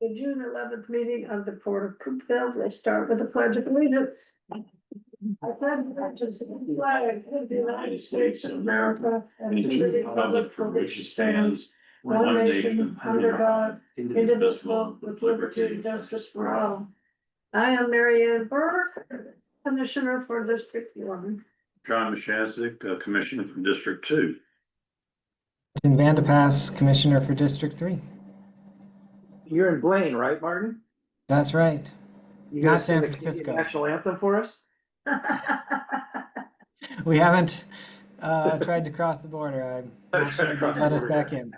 the June 11th meeting of the Port of Coopville. Let's start with the Pledge of Allegiance. I pledge allegiance to the flag of the United States of America and to the republic for which it stands, one nation, under God, indivisible, with liberty and justice for all. I am Mary Ann Burke, Commissioner for District 1. John Mashasik, Commissioner from District 2. Martin Vandepass, Commissioner for District 3. You're in Blaine, right, Martin? That's right. You Not gonna sing San the Canadian Francisco. national anthem for us? We haven't tried to cross the border. I'm not sure they'd let us back in.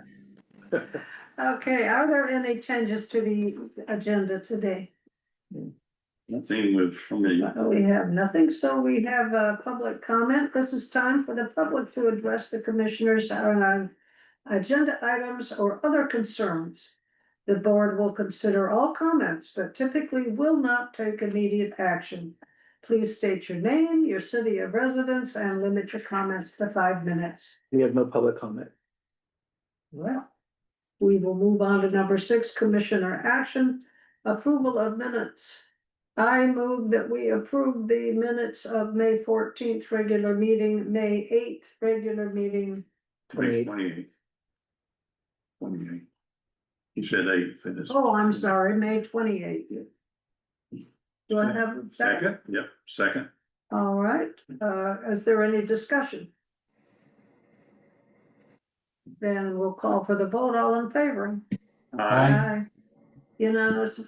Okay, are there any changes to the agenda today? Nothing from me. We have nothing, so we have a public comment. This is time for the public to address the commissioners on agenda items or other concerns. The board will consider all comments, but typically will not take immediate action. Please state your name, your city of residence, and limit your comments to 5 minutes. We have no public comment. Well, we will move on to number 6, commissioner action, approval of minutes. I move that we approve the minutes of May 14th regular meeting, May 8th regular meeting. 28. 28. He said 8. Oh, I'm sorry, May 28th. Do I have a second? Second? Yep, second. All right, is there any discussion? Then we'll call for the vote, all in favor? Aye. Unanimous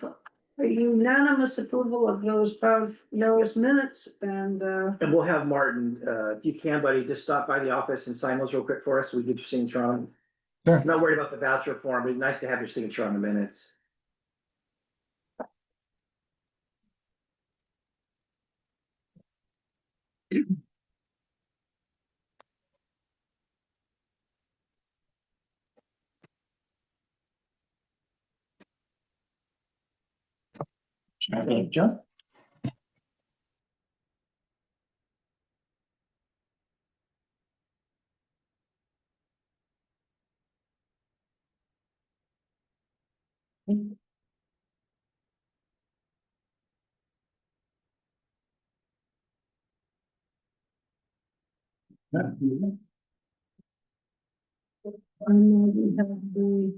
approval of those minutes and, And we'll have Martin, if you can, buddy, just stop by the office and sign those real quick for us, so we get your signature on them. Sure. I'm not worried about the voucher form, but it's nice to have your signature on the minutes. John? we have the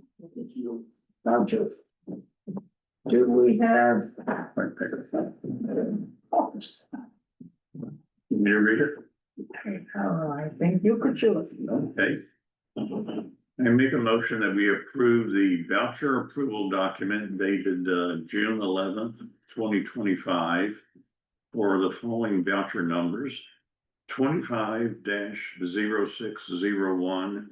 voucher. Do we have? Office. You want me to read it? I think you could do it. Okay. I make a motion that we approve the voucher approval document dated June 11th, 2025 for the following voucher numbers: 25-0601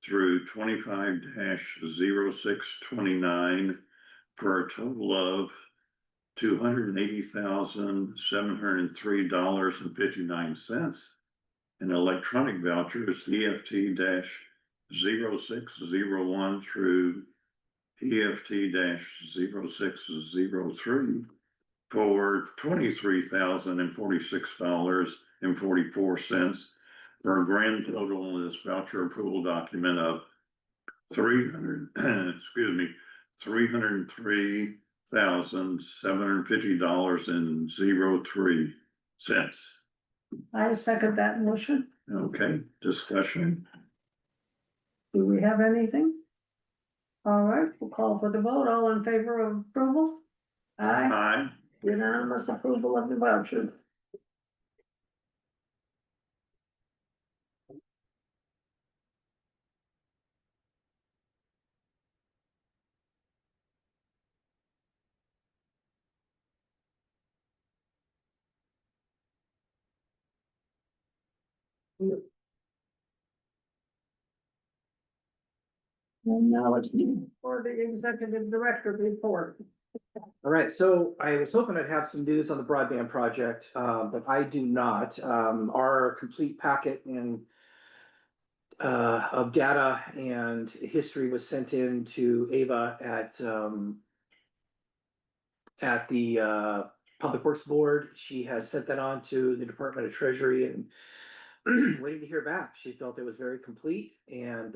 through 25-0629 for a total of $280,703.59. And electronic vouchers EFT-0601 through EFT-0603 for $23,046.44 for a grand total in this voucher approval document of $303,750.03. I second that motion. Okay, discussion. Do we have anything? All right, we'll call for the vote. All in favor of approval? Aye. Aye. Unanimous approval of the vouchers. And now it's for the executive director report. All right, so I was hoping I'd have some news on the broadband project, but I do not. Our complete packet and of data and history was sent in to Ava at the Public Works Board. She has sent that on to the Department of Treasury and waiting to hear back. She felt it was very complete and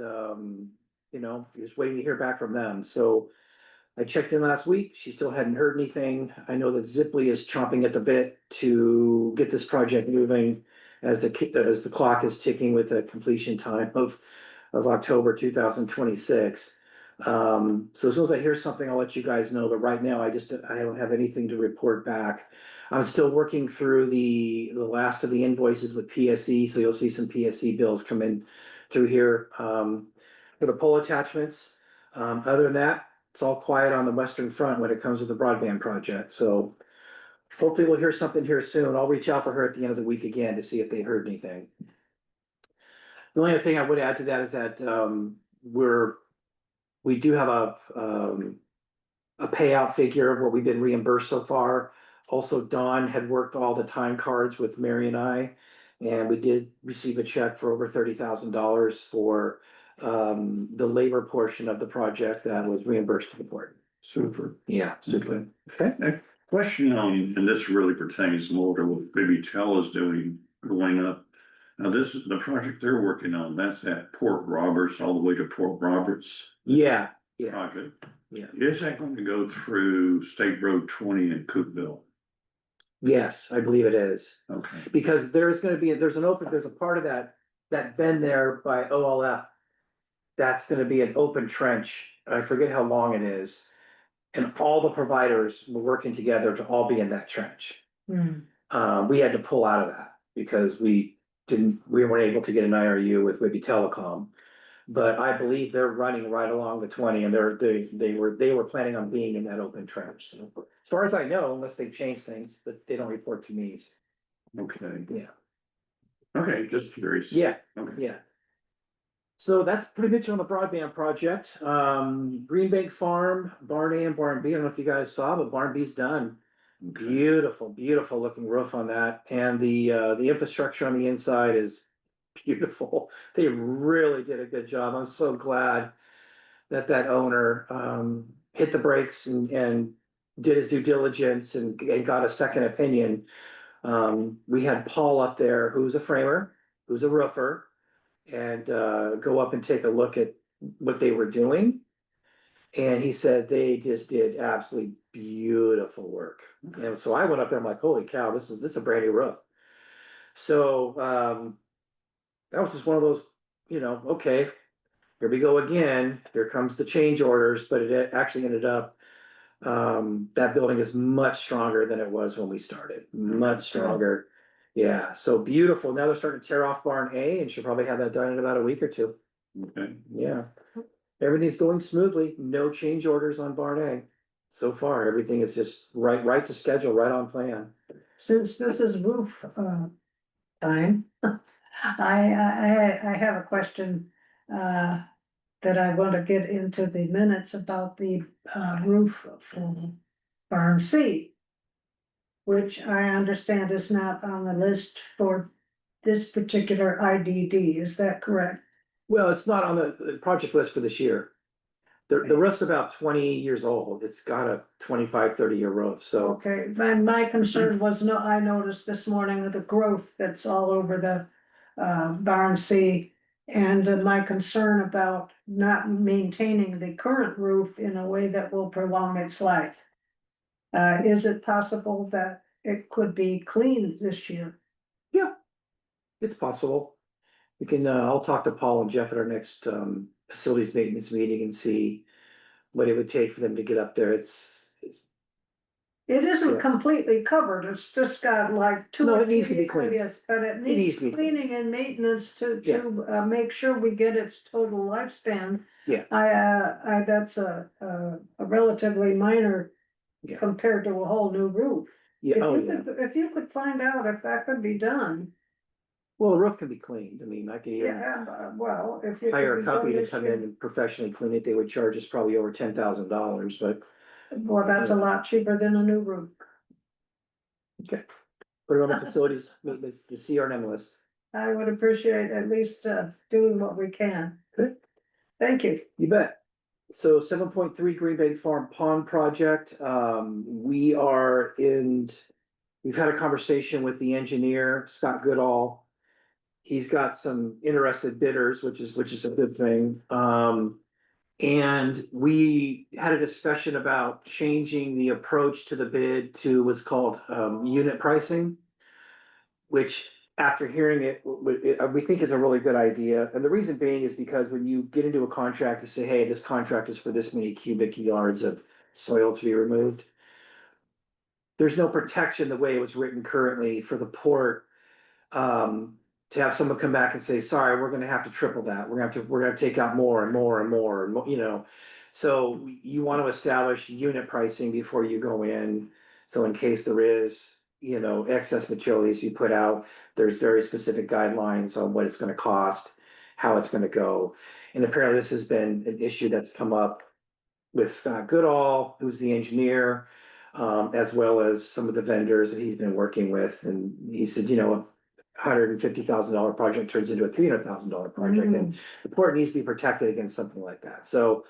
just waiting to hear back from them. So I checked in last week, she still hadn't heard anything. I know that Zipley is chomping at the bit to get this project moving as the clock is ticking with a completion time of October 2026. So as soon as I hear something, I'll let you guys know, but right now I don't have anything to report back. I'm still working through the last of the invoices with PSE, so you'll see some PSE bills come in through here, for the pole attachments. Other than that, it's all quiet on the Western Front when it comes to the broadband project, so hopefully we'll hear something here soon. I'll reach out for her at the end of the week again to see if they heard anything. The only other thing I would add to that is that, we do have a payout figure of what we've been reimbursed so far. Also, Dawn had worked all the time cards with Mary and I, and we did receive a check for over $30,000 for the labor portion of the project that was reimbursed to the board. Super. Yeah, super. Okay. A question on, and this really pertains more to what Baby Tell is doing, going up. Now, this is the project they're working on, that's at Port Roberts, all the way to Port Roberts Yeah, project. yeah. Is that going to go through State Road 20 in Cookville? Yes, I believe it is. Okay, Because there's a part of that bend there by OLF. That's gonna be an open trench. I forget how long it is. And all the providers were working together to all be in that trench. We had to pull out of that because we weren't able to get an IRU with Wibby Telecom. But I believe they're running right along the 20 and they were planning on being in that open trench. So, as far as I know, unless they've changed things, but they don't report to me. okay, Yeah, okay, just curious. yeah, Okay, yeah. So that's pretty much on the broadband project. Green Bank Farm, Barn A and Barn B, I don't know if you guys saw, but Barn B's done. okay. Beautiful, beautiful looking roof on that, and the infrastructure on the inside is beautiful. They really did a good job. I'm so glad that owner hit the brakes and did his due diligence and got a second opinion. We had Paul up there, who's a framer, who's a roofer, and go up and take a look at what they were doing. And he said they just did absolutely beautiful work. And so I went up there, I'm like, holy cow, this is a brand new roof. So that was just one of those, okay, here we go again. Here comes the change orders, but it actually ended up that building is much stronger than it was when we started. Much stronger. Yeah, so beautiful. Now they're starting to tear off Barn A and she'll probably have that done in about a week or two. Okay, Yeah. Everything's going smoothly. No change orders on Barn A. So far, everything is just right to schedule, right on plan. Since this is roof time, I have a question that I want to get into the minutes about the roof for Barn C, which I understand is not on the list for this particular IDD, is that correct? Well, it's not on the project list for this year. The roof's about 20 years old. It's got a 25, 30-year roof, so. Okay, my concern was, I noticed this morning the growth that's all over the Barn C. And my concern about not maintaining the current roof in a way that will prolong its life. Is it possible that it could be cleaned this year? Yeah, it's possible. We can, I'll talk to Paul and Jeff at our next facilities maintenance meeting and see what it would take for them to get up there. It isn't Yeah. completely covered, it's just got like two No, or it needs to three be cleaned. areas, but it needs needs to be cleaned. cleaning and maintenance to Yeah. make sure we get its total lifespan. Yeah. I that's a relatively minor Yeah. compared to a whole new roof. Yeah, oh yeah. If you could find out if that could be done, Well, the roof can be cleaned. I mean, I could even yeah, well, if it hire could a be done company to this come year. in and professionally clean it. They would charge us probably over $10,000, but Well, that's a lot cheaper than a new roof. okay. Put it on the facilities, maintenance, the CRM list. I would appreciate at least doing what we can. Good. Thank you. You bet. So 7.3 Green Bank Farm Pond Project, we've had a conversation with the engineer, Scott Goodall. He's got some interested bidders, which is a good thing. And we had a discussion about changing the approach to the bid to what's called unit pricing. Which after hearing it, we think is a really good idea. And the reason being is because when you get into a contract, you say, hey, this contract is for this many cubic yards of soil to be removed. There's no protection the way it was written currently for the port. To have someone come back and say, sorry, we're gonna have to triple that. We're gonna take out more and more and more and more, you know. So you want to establish unit pricing before you go in. So in case there is, you know, excess material needs to be put out, there's very specific guidelines on what it's gonna cost, how it's gonna go. And apparently this has been an issue that's come up with Scott Goodall, who's the engineer, as well as some of the vendors that he's been working with. And he said, you know, $150,000 project turns into a $300,000 project, and the port needs to be protected against something like that. So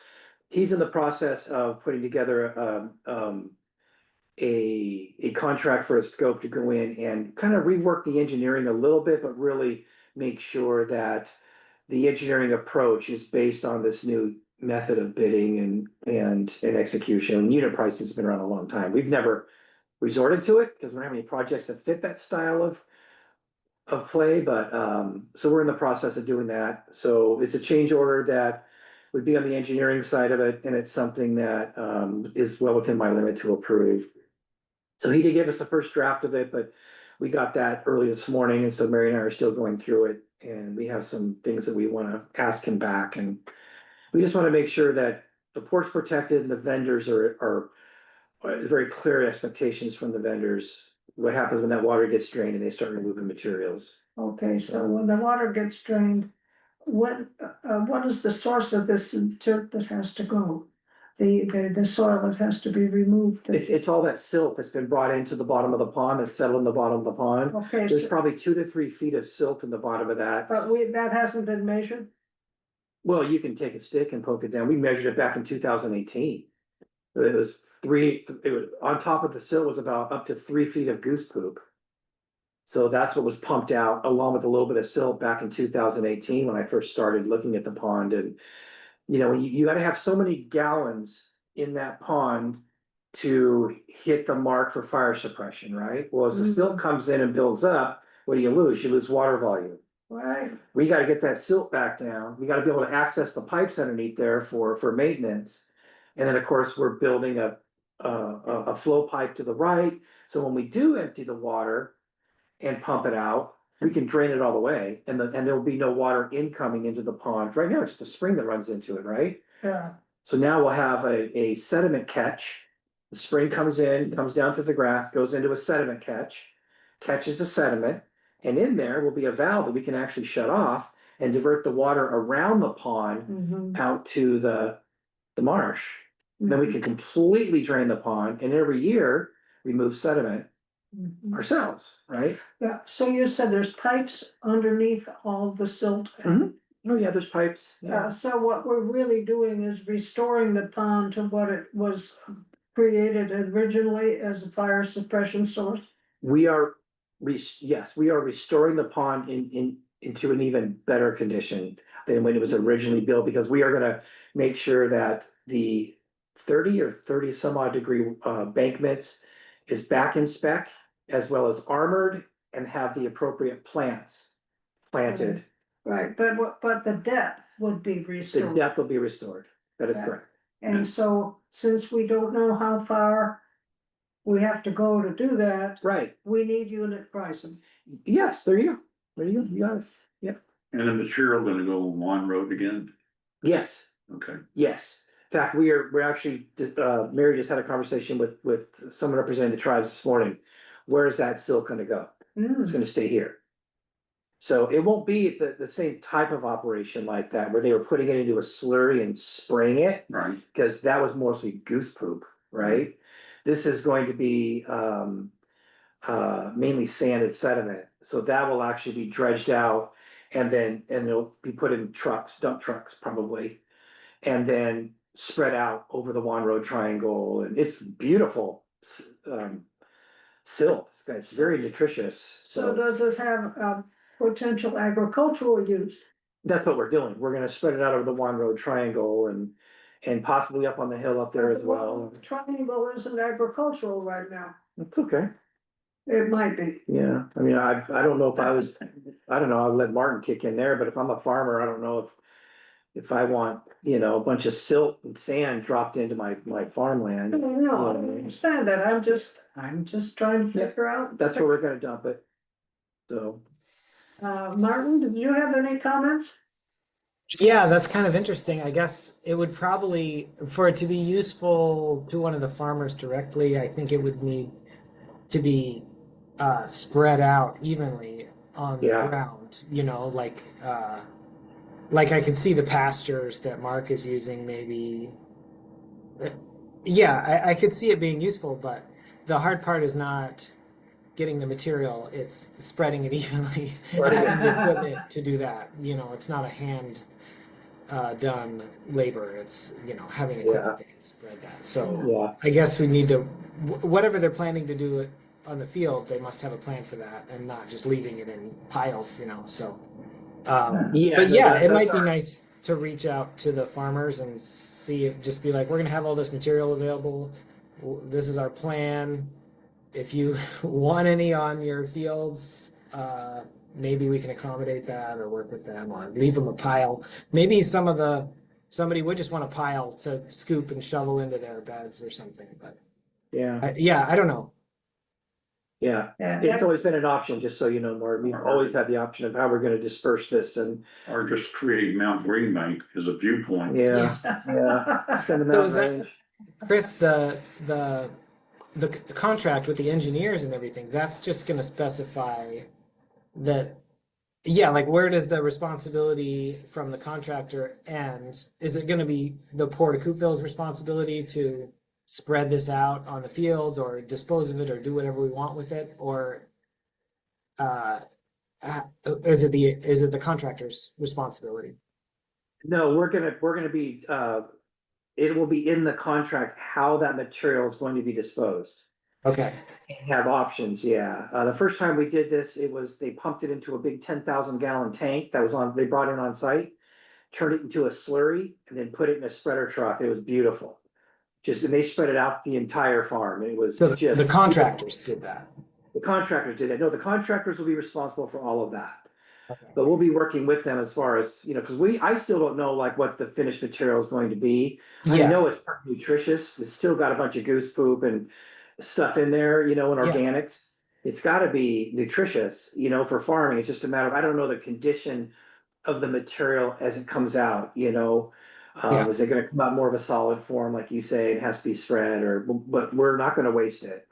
he's in the process of putting together a contract for a scope to go in and kind of rework the engineering a little bit, but really make sure that the engineering approach is based on this new method of bidding and execution. Unit pricing has been around a long time. We've never resorted to it because we don't have any projects that fit that style of play, but so we're in the process of doing that. So it's a change order that would be on the engineering side of it, and it's something that is well within my limit to approve. So he did give us the first draft of it, but we got that early this morning, and so Mary and I are still going through it, and we have some things that we want to ask him back, and we just want to make sure that the port's protected and the vendors are very clear expectations from the vendors. What happens when that water gets drained and they start removing materials? Okay, so when the water gets drained, what is the source of this dirt that has to go? The soil that has to be removed? It's all that silt that's been brought into the bottom of the pond, that's settled in the bottom of the pond. Okay, There's so, probably 2 to 3 feet of silt in the bottom of that. but that hasn't been measured? Well, you can take a stick and poke it down. We measured it back in 2018. It was on top of the silt was about up to 3 feet of goose poop. So that's what was pumped out along with a little bit of silt back in 2018 when I first started looking at the pond. And, you know, you gotta have so many gallons in that pond to hit the mark for fire suppression, right? Well, as the silt comes in and builds up, what do you lose? You lose water volume. Right, We gotta get that silt back down. We gotta be able to access the pipes underneath there for maintenance. And then, of course, we're building a flow pipe to the right. So when we do empty the water and pump it out, we can drain it all the way and there will be no water incoming into the pond. Right now, it's the spring that runs into it, right? yeah, So now we'll have a sediment catch. The spring comes in, comes down through the grass, goes into a sediment catch, catches the sediment, and in there will be a valve that we can actually shut off and divert the water around the pond mhm, out to the marsh. Then we can completely drain the pond and every year remove sediment mhm. ourselves, right? Yeah, so you said there's pipes underneath all the silt? Mhm. Oh, yeah, there's pipes. Yeah. So what we're really doing is restoring the pond to what it was created originally as a fire suppression source. We are, yes, we are restoring the pond into an even better condition than when it was originally built, because we are gonna make sure that the 30 or 30 some odd degree bankments is back in spec, as well as armored and have the appropriate plants planted. Right, but the depth would be The restored. depth will be restored. That is Yeah. correct. And so, since we don't know how far we have to go to do that, Right. we need unit pricing. Yes, there you go. There you go. You got it. Yep. And the material gonna go on one road again? Yes. Okay. Yes, in fact, we're actually, Mary just had a conversation with someone representing the tribes this morning. Where is that silt gonna go? It's gonna stay here. So it won't be the same type of operation like that, where they were putting it into a slurry and spraying it, Right. because that was mostly goose poop, right? This is going to be, mainly sanded sediment, so that will actually be dredged out. And it'll be put in trucks, dump trucks probably, and then spread out over the One Road Triangle, and it's beautiful. Silt, it's very nutritious, So so does it have potential agricultural use? that's what we're doing. We're gonna spread it out over the One Road Triangle, and and possibly up on the hill up there as well. Triangle isn't agricultural right now. It's okay. It might be. Yeah, I mean, I don't know if I was, I don't know, I'll let Martin kick in there, but if I'm a farmer, I don't know if I want, you know, a bunch of silt and sand dropped into my farmland. No, I understand that. I'm just trying to figure out. That's where we're gonna dump it. So, Martin, did you have any comments? Yeah, that's kind of interesting. I guess it would probably, for it to be useful to one of the farmers directly, I think it would need to be spread out evenly on the Yeah. ground. You know, like I could see the pastures that Mark is using maybe. Yeah, I could see it being useful, but the hard part is not getting the material, it's spreading it evenly, Spreading it. having the equipment to do that. You know, it's not a hand done labor. It's, you know, having equipment that can spread that. So yeah, I guess we need to, whatever they're planning to do on the field, they must have a plan for that and not just leaving it in piles, you know. So, Yeah, but no, yeah, that's it might be our- nice to reach out to the farmers and see if, just be like, we're gonna have all this material available. This is our plan. If you want any on your fields, maybe we can accommodate that or work with them or leave them a pile. Maybe somebody would just want a pile to scoop and shovel into their beds or something. But yeah, yeah, I don't know. yeah. Yeah. It's always been an option, just so you know, Martin. We've always had the option of how we're gonna disperse this and, Or just create Mount Greenbank as a viewpoint. yeah, yeah. Send them So out is that- range. Chris, the contract with the engineers and everything, that's just going to specify that, yeah, like where does the responsibility from the contractor end? Is it going to be the Port of Coopville's responsibility to spread this out on the fields or dispose of it or do whatever we want with it? Or is it the contractor's responsibility? No, we're gonna be, it will be in the contract how that material is going to be disposed. Okay. Have options, yeah. The first time we did this, they pumped it into a big 10,000 gallon tank that they brought in on site. Turned it into a slurry and then put it in a spreader truck. It was beautiful. And they spread it out the entire farm. It was So just. the contractors did that. The contractors did it. No, the contractors will be responsible for all of that. Okay. But we'll be working with them as far as, you know, because I still don't know like what the finished material is going to be. I Yeah. know it's nutritious. It's still got a bunch of goose poop and stuff in there, you know, and Yeah. organics. It's gotta be nutritious, you know, for farming. It's just a matter of, I don't know the condition of the material as it comes out, you know. Yeah. Is it gonna come out more of a solid form, like you say, it has to be spread but we're not gonna waste it.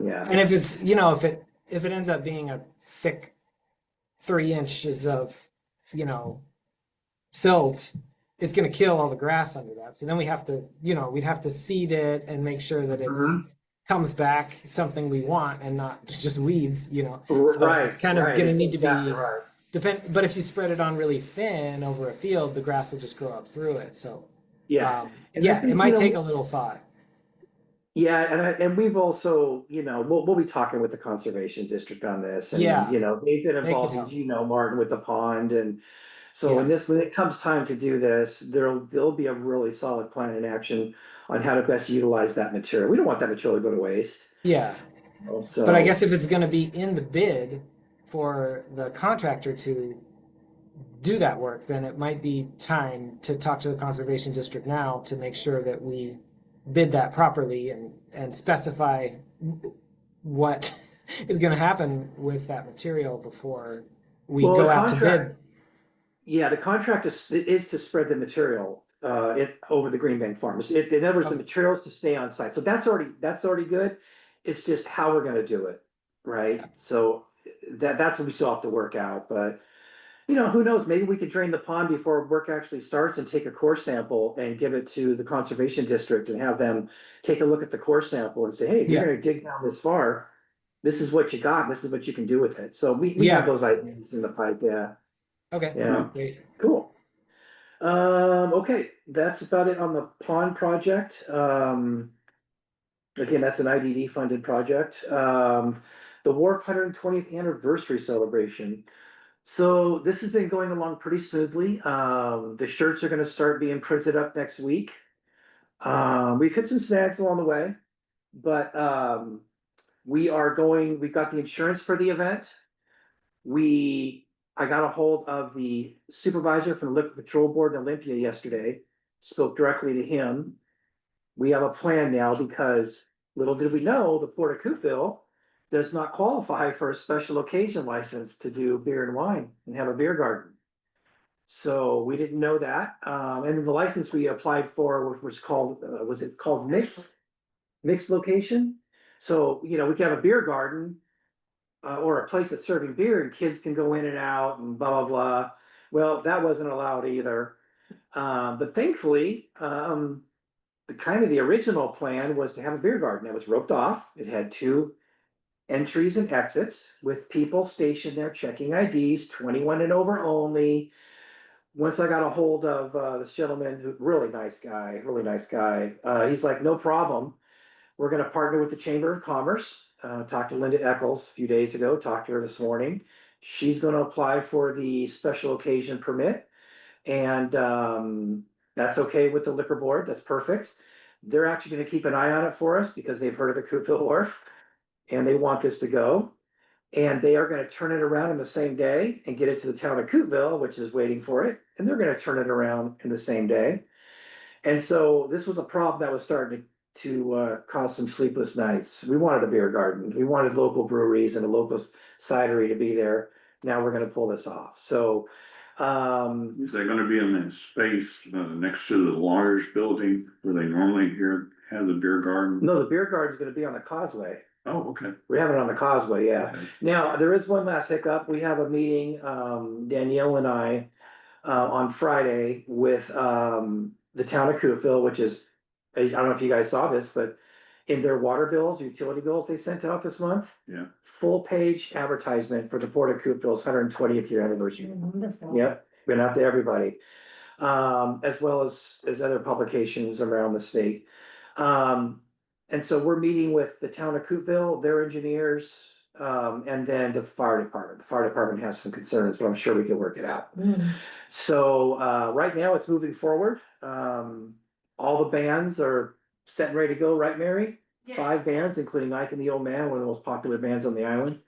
Yeah, And if it's, you know, if it ends up being a thick 3 inches of, you know, silt, it's going to kill all the grass under that. So then we have to, you know, we'd have to seed it and make sure that Mhm. comes back something we want and not just weeds, you know. So right. it's kind of right, going to it's need to exactly be right. but if you spread it on really thin over a field, the grass will just grow up through it. So Yeah. And I yeah, think, it might you know, take a little thought. Yeah, and we've also, you know, we'll be talking with the conservation district on this, and Yeah. you know, they've been They could involved, help. as you know, Martin, with the pond, and so Yeah. when it comes time to do this, there'll be a really solid plan in action on how to best utilize that material. We don't want that material to go to waste. Yeah. So, But I guess if it's going to be in the bid for the contractor to do that work, then it might be time to talk to the conservation district now to make sure that we bid that properly and specify what is going to happen with that material before we Well, go the out to contract- bid. yeah, the contract is to spread the material over the Green Bank farm. In other words, the Okay. materials to stay on site. So that's already good. It's just how we're gonna do it, right? So that's what we still have to work out, but you know, who knows? Maybe we could drain the pond before work actually starts and take a core sample and give it to the conservation district and have them take a look at the core sample and say, hey, if you're Yeah. gonna dig down this far, this is what you got, this is what you can do with it. So we Yeah. have those ideas in the pipe, yeah. Okay. Yeah. Great. Cool. Okay, that's about it on the pond project. Again, that's an IDD funded project. The Wharf 120th anniversary celebration. So this has been going along pretty smoothly. The shirts are gonna start being printed up next week. We've hit some snags along the way, but we've got the insurance for the event. I got a hold of the supervisor from the Liquor Control Board in Olympia yesterday, spoke directly to him. We have a plan now because little did we know, the Port of Coupeville does not qualify for a special occasion license to do beer and wine and have a beer garden. So we didn't know that. And the license we applied for was called, was it called mixed location? So, you know, we can have a beer garden or a place that's serving beer and kids can go in and out and blah, blah, blah. Well, that wasn't allowed either. But thankfully, the original plan was to have a beer garden that was roped off. It had 2 entries and exits with people stationed there checking IDs, 21 and over only. Once I got a hold of this gentleman, really nice guy, he's like, no problem. We're gonna partner with the Chamber of Commerce. Talked to Linda Eccles a few days ago, talked to her this morning. She's gonna apply for the special occasion permit. And that's okay with the liquor board, that's perfect. They're actually gonna keep an eye on it for us because they've heard of the Coupeville Wharf. And they want this to go. And they are gonna turn it around in the same day and get it to the town of Coupeville, which is waiting for it, and they're gonna turn it around in the same day. And so this was a problem that was starting to cause some sleepless nights. We wanted a beer garden, we wanted local breweries and a local cidery to be there. Now we're gonna pull this off, so. Is that gonna be in that space next to the lawyer's building where they normally have the beer garden? No, the beer garden's gonna be on the causeway. Oh, okay. We're having it on the causeway, yeah. Okay. Now, there is one last hiccup. We have a meeting, Danielle and I, on Friday with, the town of Coupeville, which is, I don't know if you guys saw this, but in their water bills, utility bills they sent out this month, Yeah, full page advertisement for the Port of Coupeville's 120th year anniversary. Wonderful. Yep, went out to everybody. As well as other publications around the state. And so we're meeting with the town of Coupeville, their engineers, and then the fire department. The fire department has some concerns, but I'm sure we can work it out. Mm. So, right now it's moving forward. All the bands are set and ready to go, right, Mary? 5 bands, including Ike and the Old Man, one of the most popular bands on the island.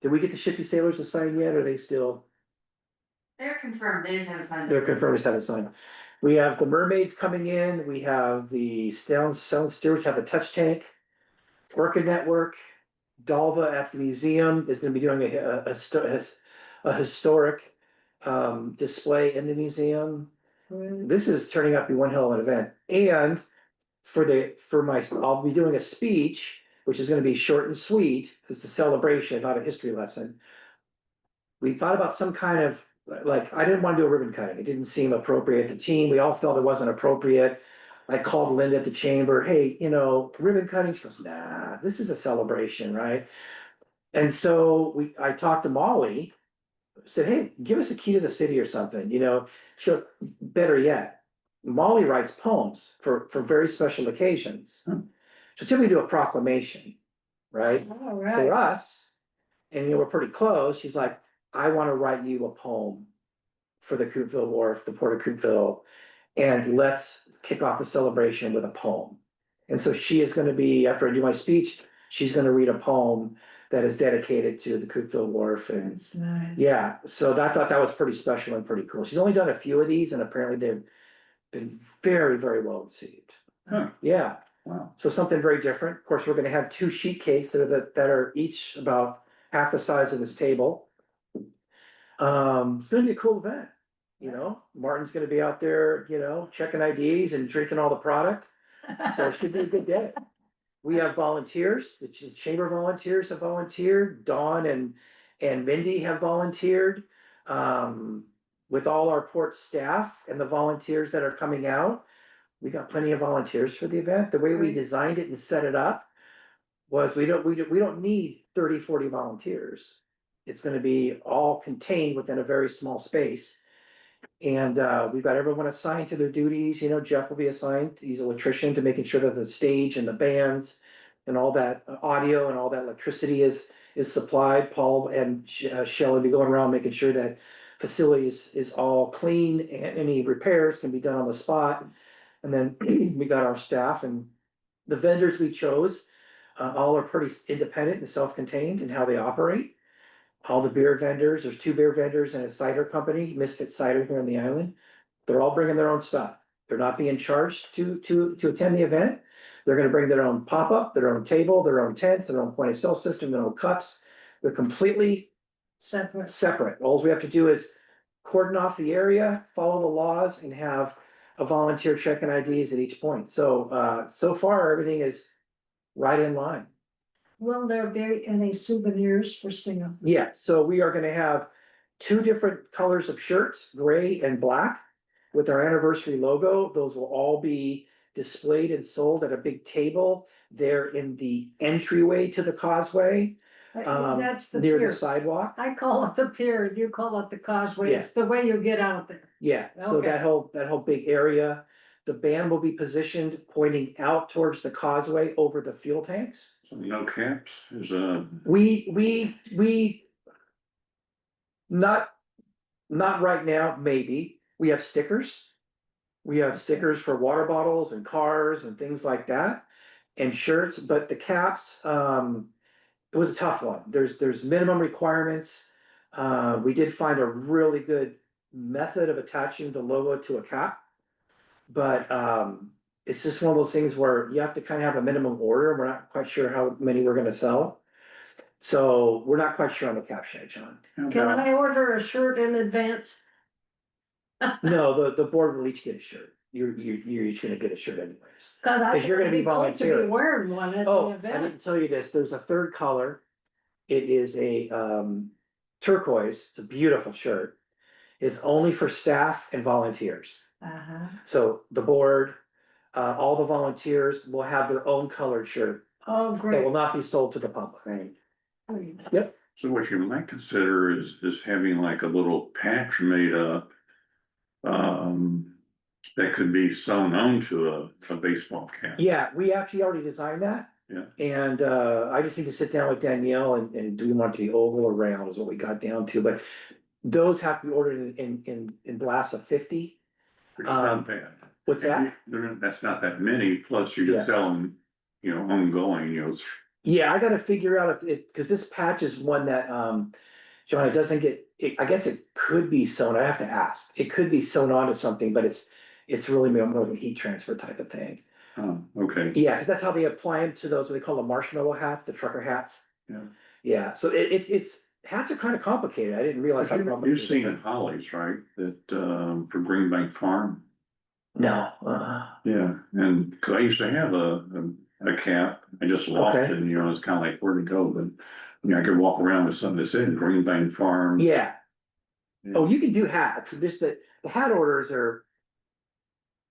Did we get the Shifty Sailors to sign yet, or are they still? They're confirmed, they just haven't signed. They're confirmed, just haven't signed. We have the Mermaids coming in, we have the Sound Stewards have the Touch Tank. Orca Network, Dalva at the museum is gonna be doing a historic display in the museum. This is turning out to be one hell of an event, and I'll be doing a speech, which is gonna be short and sweet, it's a celebration, not a history lesson. We thought about some kind of, like, I didn't wanna do a ribbon cutting, it didn't seem appropriate, the team, we all felt it wasn't appropriate. I called Linda at the chamber, hey, ribbon cutting, she goes, nah, this is a celebration, right? And so I talked to Molly, said, hey, give us a key to the city or something, she goes, better yet. Molly writes poems for very special occasions. So typically do a proclamation, right? All For right. us, and we're pretty close, she's like, I wanna write you a poem for the Coupeville Wharf, the Port of Coupeville, and let's kick off the celebration with a poem. And so she is gonna be, after I do my speech, she's gonna read a poem that is dedicated to the Coupeville Wharf, and That's nice. yeah, so I thought that was pretty special and pretty cool. She's only done a few of these, and apparently they've been very, very well received. huh, Yeah, wow. so something very different. Of course, we're gonna have 2 sheet cakes that are each about half the size of this table. It's gonna be a cool event, Martin's gonna be out there, checking IDs and drinking all the product, so it should be a good day. We have volunteers, the chamber volunteers have volunteered, Dawn and Mindy have volunteered. With all our port staff and the volunteers that are coming out, we got plenty of volunteers for the event. The way we Great. designed it and set it up was we don't need 30, 40 volunteers. It's gonna be all contained within a very small space. And we've got everyone assigned to their duties, Jeff will be assigned, he's an electrician, to making sure that the stage and the bands and all that audio and all that electricity is is supplied. Paul and Shelley be going around making sure that facilities is all clean and any repairs can be done on the spot. And then we got our staff and the vendors we chose, all are pretty independent and self-contained in how they operate. All the beer vendors, there's 2 beer vendors and a cider company, Misfit Cider here on the island. They're all bringing their own stuff. They're not being charged to attend the event. They're gonna bring their own pop-up, their own table, their own tents, their own point of sale system, their own cups. They're completely Separate. separate. All we have to do is cordon off the area, follow the laws, and have a volunteer checking IDs at each point. So, so far, everything is right in line. Will there be any souvenirs for sale? Yeah, so we are gonna have 2 different colors of shirts, gray and black, with our anniversary logo. Those will all be displayed and sold at a big table there in the entryway to the causeway, That's the near the pier. sidewalk. I call it the pier, and you call it the causeway. It's the way you get out there. Yeah, so Okay. that whole big area, the band will be positioned pointing out towards the causeway over the fuel tanks. So no caps is We not right now, maybe. We have stickers. We have stickers for water bottles and cars and things like that. And shirts, but the caps, it was a tough one. There's minimum requirements. We did find a really good method of attaching the logo to a cap. But it's just one of those things where you have to kind of have a minimum order. We're not quite sure how many we're gonna sell. So we're not quite sure on the cap yet, John. Can I order a shirt in advance? No, the board will each get a shirt. You're each gonna get a shirt anyways. Cause I. 'Cause you're gonna be would going to volunteering. Wearing one at the Oh, I event. didn't tell you this. There's a 3rd color. It is a turquoise. It's a beautiful shirt. It's only for staff and volunteers. Uh-huh. So the board, all the volunteers will have their own colored shirt Oh, that great. will not be sold to the public. Great. So what you might consider is having like a little patch made up. That could be sewn onto a baseball cap. Yeah, we actually already designed that. Yeah. And I just need to sit down with Danielle and do we want it to be oval or round is what we got down to, but those have to be ordered in blasts of 50. Which is not bad. What's that? That's not that many, plus you Yeah. can sell them, ongoing, Yeah, I gotta figure out if it, cause this patch is one that, John, it doesn't get, I guess it could be sewn, I have to ask. It could be sewn onto something, but it's really more of a heat transfer type of thing. oh, okay. Yeah, cause that's how they apply them to those, what they call the marshmallow hats, the trucker hats. Yeah. Yeah, so it's, hats are kind of complicated. I didn't realize how You've complicated. seen it Hollies, right, that, for Green Bank Farm? No, Yeah, and, cause I used to have a cap, I just lost it, Okay. and it's kinda like, where'd it go, but. I could walk around with something that said Green Bank Farm. yeah. Yeah. Oh, you can do hats, just that the hat orders are.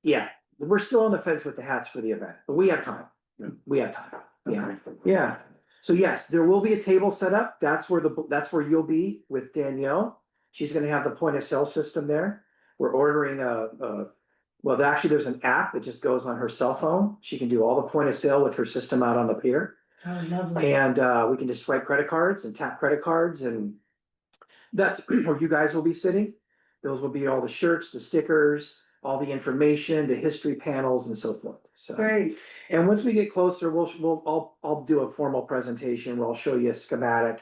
Yeah, we're still on the fence with the hats for the event, but we have time. Yeah. We have time, yeah, Okay. yeah. So yes, there will be a table set up. That's where you'll be with Danielle. She's gonna have the point of sale system there. We're ordering well, actually, there's an app that just goes on her cell phone. She can do all the point of sale with her system out on the pier. Oh, lovely. And we can just swipe credit cards and tap credit cards and that's where you guys will be sitting. Those will be all the shirts, the stickers, all the information, the history panels and so forth. So, Great. and once we get closer, I'll do a formal presentation where I'll show you a schematic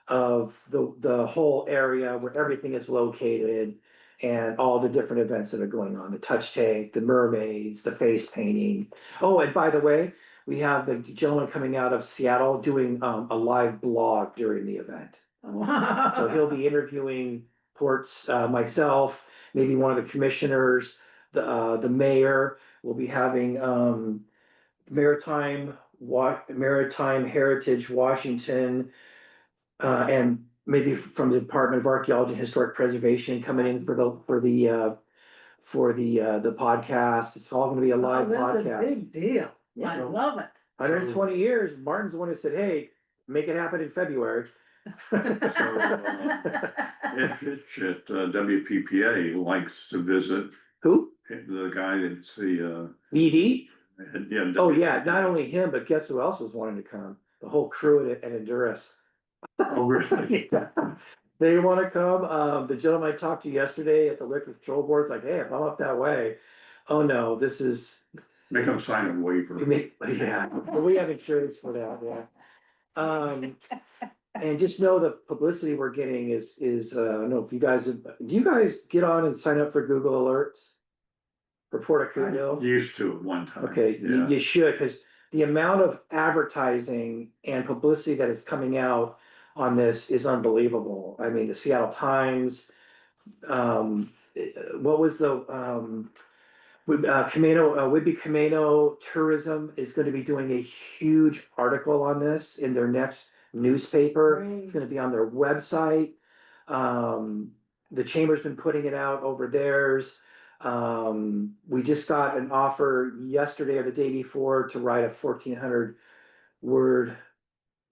of the whole area where everything is located and all the different events that are going on, the touch tank, the mermaids, the face painting. Oh, and by the way, we have the gentleman coming out of Seattle doing a live blog during the event. So he'll be interviewing ports, myself, maybe one of the commissioners, the mayor. We'll be having Maritime Heritage Washington, and maybe from the Department of Archaeology and Historic Preservation coming in for the podcast. It's all gonna be a live That's a podcast. big deal. I Yeah. love it. 120 years, Martin's the one that said, hey, make it happen in February. Ed Fitch at WPPA likes to visit, Who? the guy that's the, ED? yeah. Oh, yeah, not only him, but guess who else is wanting to come? The whole crew at Honduras. Oh, really? They wanna come, the gentleman I talked to yesterday at the liquor control board's like, hey, if I'm up that way, oh no, this is. Make them sign a waiver. Yeah, we have insurance for that, yeah. And just know the publicity we're getting is, I don't know if you guys, do you guys get on and sign up for Google Alerts? For Porter Used to at one time. Okay, Yeah. you should, cause the amount of advertising and publicity that is coming out on this is unbelievable. I mean, the Seattle Times, what was Camino, Whidbey Camino Tourism is gonna be doing a huge article on this in their next newspaper. It's gonna be on their website. The chamber's been putting it out over theirs. We just got an offer yesterday or the day before to write a 1,400 word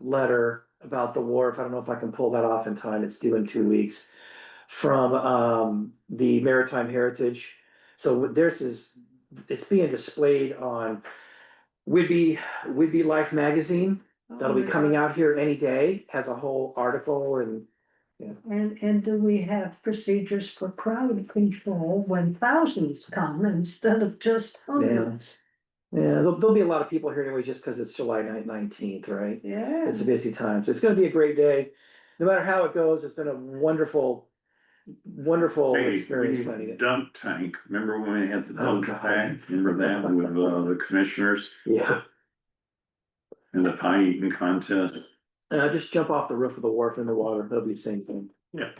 letter about the wharf. I don't know if I can pull that off in time. It's due in 2 weeks. From the Maritime Heritage. So it's being displayed on Whidbey Life magazine. That'll be coming out here any day, has a whole article and. And do we have procedures for crowd control when thousands come instead of just hundreds? Yeah, there'll be a lot of people here anyway, just because it's July 19th, right? Yeah. It's a busy time, so it's gonna be a great day. No matter how it goes, it's been a wonderful Hey, experience planning it. dump tank, remember when we had the Oh, dump God. tank, remember that with the commissioners Yeah, and the pie eating contest? just jump off the roof of the wharf in the water, that'll be the same thing. Yeah.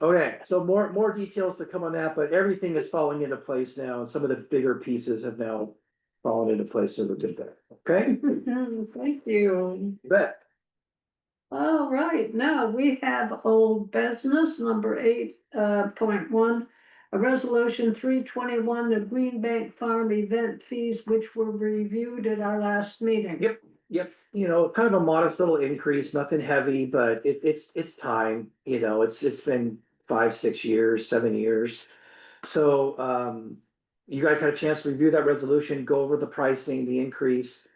Okay, so more details to come on that, but everything is falling into place now, and some of the bigger pieces have now fallen into place, so we're good there, okay? Thank you. Bet. All right, now we have old business number 8.1. A resolution 321, the Green Bank Farm event fees, which were reviewed at our last meeting. Yep, you know, kind of a modest little increase, nothing heavy, but it's time, you know, it's been 5, 6 years, 7 years. So, you guys had a chance to review that resolution, go over the pricing, the increase.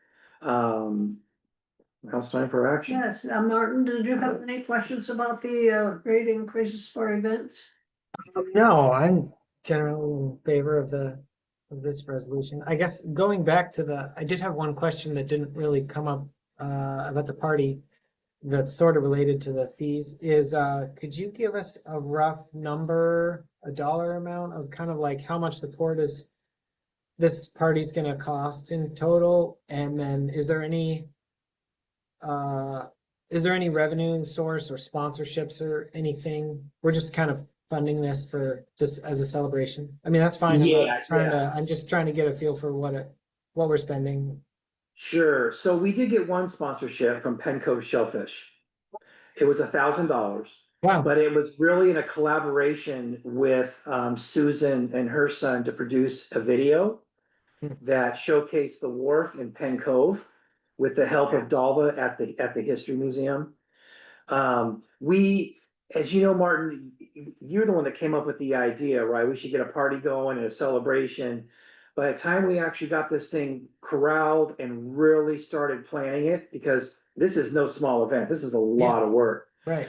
Now it's time for action. Yes, Martin, did you have any questions about the rate increases for events? No, I'm generally in favor of this resolution. I guess going back to I did have one question that didn't really come up about the party that's sort of related to the fees is could you give us a rough number, a dollar amount of kind of like how much the port this party's gonna cost in total? And then is there any revenue source or sponsorships or anything? We're just kind of funding this for just as a celebration. I mean, that's fine. I'm just trying to get a feel for what we're spending. Sure, so we did get one sponsorship from Penn Cove Shellfish. It was $1,000. Wow. But it was really in a collaboration with Susan and her son to produce a video that showcased the wharf in Penn Cove with the help of Dalva at the History Museum. As you know, Martin, you're the one that came up with the idea, right? We should get a party going and a celebration. By the time we actually got this thing corralled and really started planning it, because this is no small event, this is a lot of work. Right.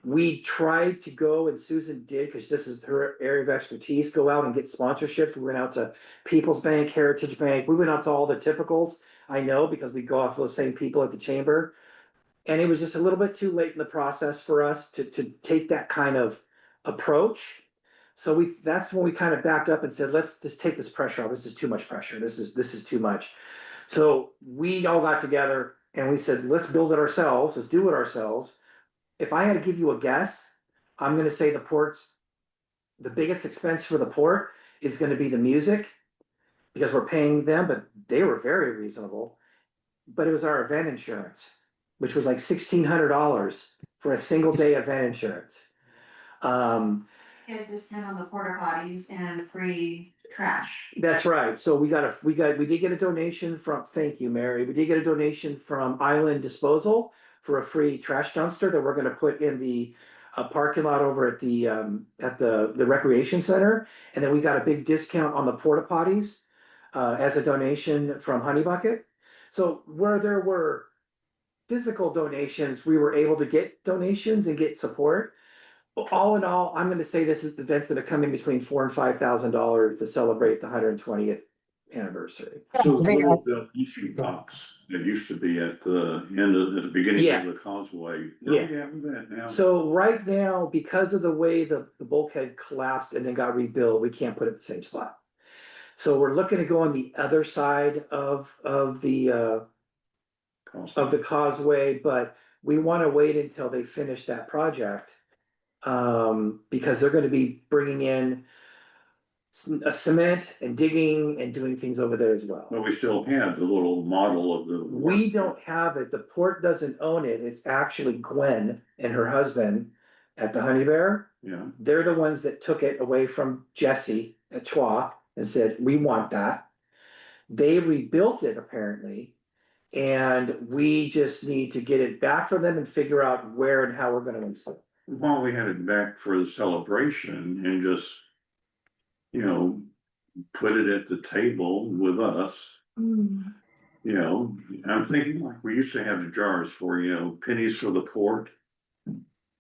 We tried to go, and Susan did, because this is her area of expertise, go out and get sponsorships. We went out to People's Bank, Heritage Bank. We went out to all the typicals, I know, because we go off those same people at the chamber. And it was just a little bit too late in the process for us to take that kind of approach. So that's when we kind of backed up and said, let's just take this pressure off. This is too much pressure. This is too much. So we all got together and we said, let's build it ourselves. Let's do it ourselves. If I had to give you a guess, I'm gonna say the biggest expense for the port is gonna be the music, because we're paying them, but they were very reasonable. But it was our event insurance, which was like $1,600 for a single day event insurance. Get a discount on the porta potties and free trash. That's right. So we did get a donation from, thank you, Mary. We did get a donation from Island Disposal for a free trash dumpster that we're gonna put in the parking lot over at the recreation center. And then we got a big discount on the porta potties as a donation from Honey Bucket. So where there were physical donations, we were able to get donations and get support. All in all, I'm gonna say this event's gonna come in between $4,000 and $5,000 to celebrate the 120th anniversary. So I think what is the issue box that used to be at the end of, at the beginning Yeah. of the causeway? Yeah. Where are you at with that now? So right now, because of the way the bulkhead collapsed and then got rebuilt, we can't put it in the same spot. So we're looking to go on the other side of the causeway, but we wanna wait until they finish that project. Because they're gonna be bringing in cement and digging and doing things over there as well. But we still have the little model of the. We don't have it, the port doesn't own it, it's actually Gwen and her husband at the Honey Bear. Yeah, They're the ones that took it away from Jesse at Chua and said, we want that. They rebuilt it apparently, and we just need to get it back from them and figure out where and how we're gonna install it. while we had it back for the celebration and just, you know, put it at the table with us. You know, I'm thinking like we used to have the jars for, you know, pennies for the port.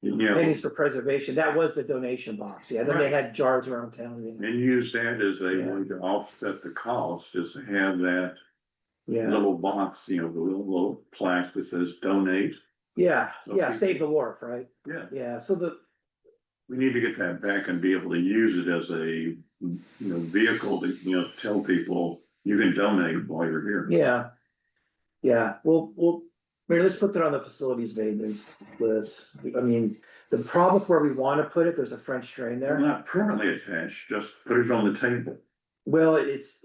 You know, Pennies for preservation, that was the donation box, yeah, then they had jars around town, and use that as a Yeah. way to offset the cost, just to have that yeah, little box, you know, the little plaque that says donate. yeah, So yeah, people- save the wharf, right? Yeah, Yeah, so we need to get that back and be able to use it as a, you know, vehicle to, you know, tell people you can donate while you're here. yeah. Yeah, we'll, Mary, let's put that on the facilities maintenance list, I mean, the problem with where we wanna put it, there's a French drain They're there. not permanently attached, just put it on the table. Well, it's,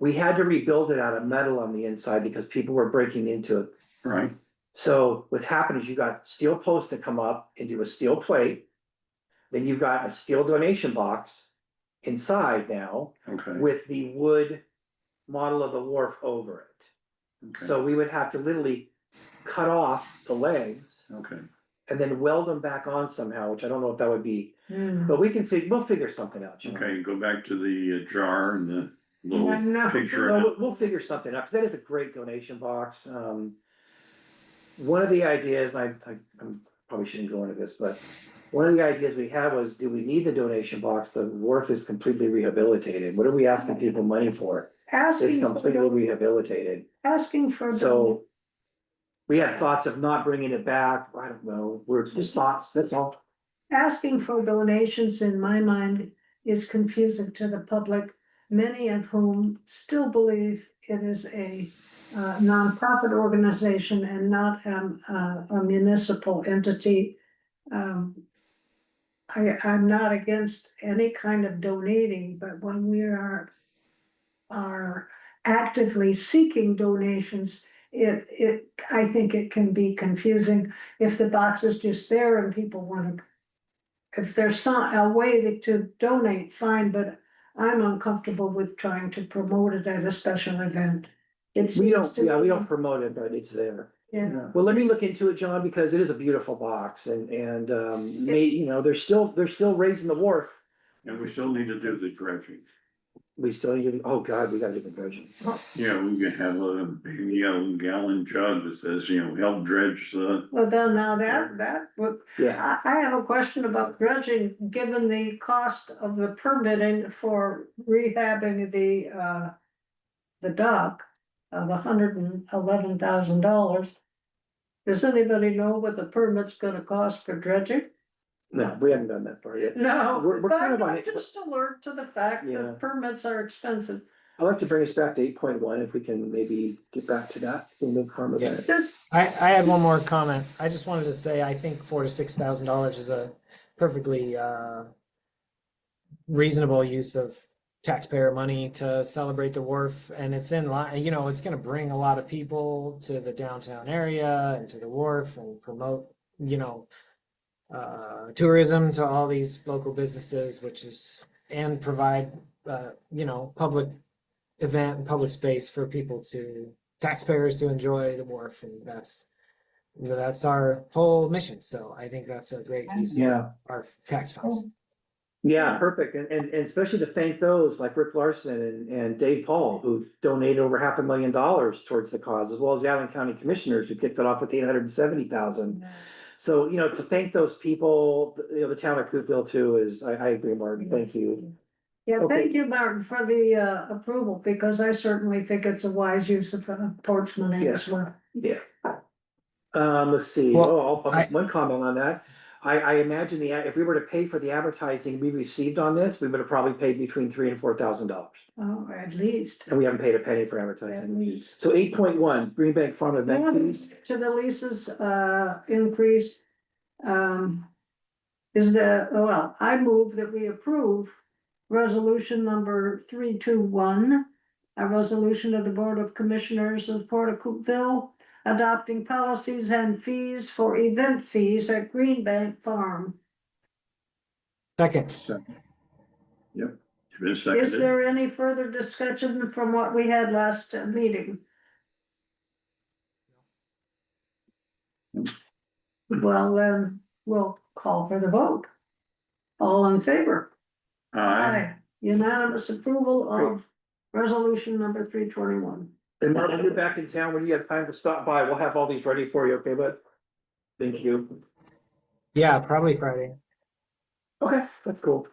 we had to rebuild it out of metal on the inside because people were breaking into it. Right, So what's happened is you got steel posts that come up into a steel plate. Then you've got a steel donation box inside now okay, with the wood model of the wharf over it. okay, So we would have to literally cut off the legs okay. and then weld them back on somehow, which I don't know if that would be, but we'll figure something out. You know? Okay, go back to the jar and the little No. picture. No, we'll figure something out, because that is a great donation box. One of the ideas, I probably shouldn't go into this, but one of the ideas we had was, do we need the donation box? The wharf is completely rehabilitated. What are we asking people money for? It's Asking completely for, rehabilitated. asking for. So we had thoughts of not bringing it back. I don't know. We're just thoughts, that's all. Asking for donations, in my mind, is confusing to the public, many of whom still believe it is a nonprofit organization and not a municipal entity. I'm not against any kind of donating, but when we are actively seeking donations, I think it can be confusing if the box is just there and people want to. If there's a way to donate, fine, but I'm uncomfortable with trying to promote it at a special event. It We seems don't, to yeah, we me- don't promote it, but it's there. Yeah, Well, let me look into it, John, because it is a beautiful box and, you know, they're still raising the wharf. And we still need to do the dredging. We still need to, oh God, we gotta do the dredging. Yeah, we can have a big yellow gallon jug that says, you know, help dredge the, well, then now that would. Yeah, I have a question about dredging, given the cost of the permitting for rehabbing the dock of $111,000. Does anybody know what the permit's gonna cost for dredging? no, we haven't done that part yet. No, We're but kind of on I'm it. just alert to the fact Yeah. that permits are expensive. I'd like to bring us back to 8.1, if we can maybe get back to that, in the form of that. Just, I had one more comment. I just wanted to say I think $4,000 to $6,000 is a perfectly reasonable use of taxpayer money to celebrate the wharf, and it's in line. You know, it's going to bring a lot of people to the downtown area and to the wharf and promote, you know, tourism to all these local businesses, which is and provide you know, public event and public space for people to taxpayers to enjoy the wharf, and that's our whole mission. So I think that's a great use of Yeah. our tax funds. Yeah, perfect. And especially to thank those like Rick Larson and Dave Paul, who donated over $500,000 towards the cause, as well as the Allen County Commissioners who kicked it off with $870,000. So, to thank those people, the town of Coopville too is, I agree, Martin. Thank you. Yeah, Okay. thank you, Martin, for the approval, because I certainly think it's a wise use of porch money as well. Yeah. Let's see. Well, I'll make one comment on that. I imagine if we were to pay for the advertising we received on this, we would have probably paid between $3,000 and $4,000. Oh, at least, And we haven't paid a penny for at advertising. least. So 8.1, Green Bank Farm event fees. To the leases, increase, is I move that we approve resolution number 321. A resolution of the Board of Commissioners of Port of Cookville adopting policies and fees for event fees at Green Bank Farm. second. Yep, it's been Is seconded. there any further discussion from what we had last meeting? Well, then we'll call for the vote. All in favor? Aye. Unanimous approval of resolution number 321. And Mark, when you're back in town, when you have time to stop by, we'll have all these ready for you, okay, bud? Thank you. Yeah, probably Friday. Okay, that's cool.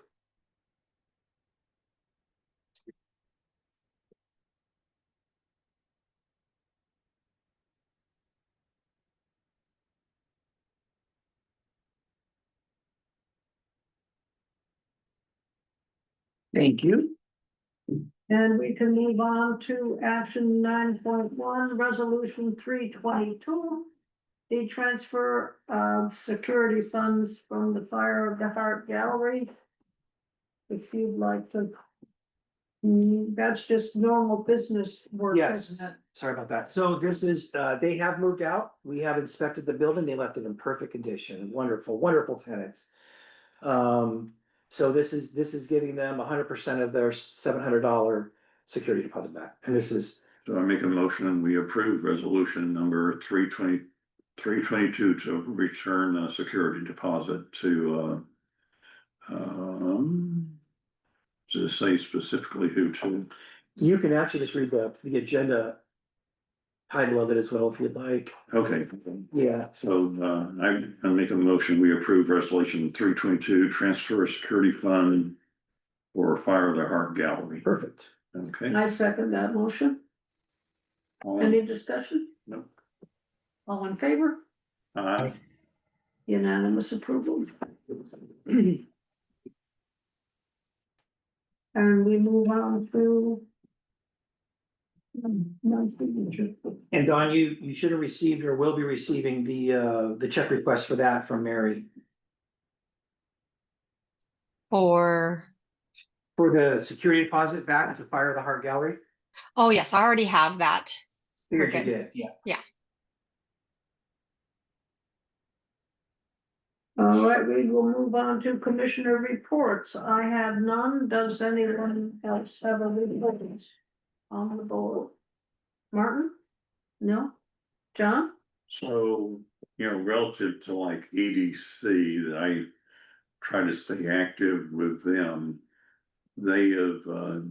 Thank you. And we can move on to action 9.1, resolution 322. The transfer of security funds from the Fire of the Heart Gallery. If you'd like to. That's just normal business work, Yes, isn't it? sorry about that. So this is, they have moved out. We have inspected the building. They left it in perfect condition. Wonderful, wonderful tenants. So this is giving them 100% of their $700 security deposit back. And this is, So I make a motion and we approve resolution number 322 to return a security deposit to, to say specifically who to. you can actually just read the agenda title of it as well if you'd like. Okay, Yeah. so, I make a motion, we approve resolution 322, transfer security fund for Fire of the Heart Gallery. Perfect. Okay. I second that motion. Any discussion? No. All in favor? Unanimous approval. And we move on to. Non-signature. And Don, you should have received or will be receiving the check request for that from Mary. For, For the security deposit back to Fire of the Heart Gallery? oh yes, I already have that. Figured you Okay. did, yeah. Yeah. All right, we will move on to commissioner reports. I have none. Does anyone else have a report on the board? Martin? No? John? So, relative to like EDC that I try to stay active with them, they have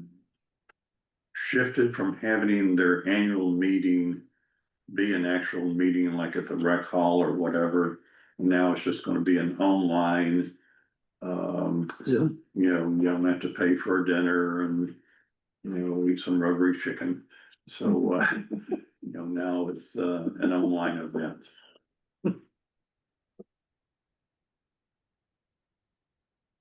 shifted from having their annual meeting be an actual meeting like at the rec hall or whatever. Now it's just gonna be an online, Zoom. you don't have to pay for a dinner and, eat some rubbery chicken. So, now it's an online event.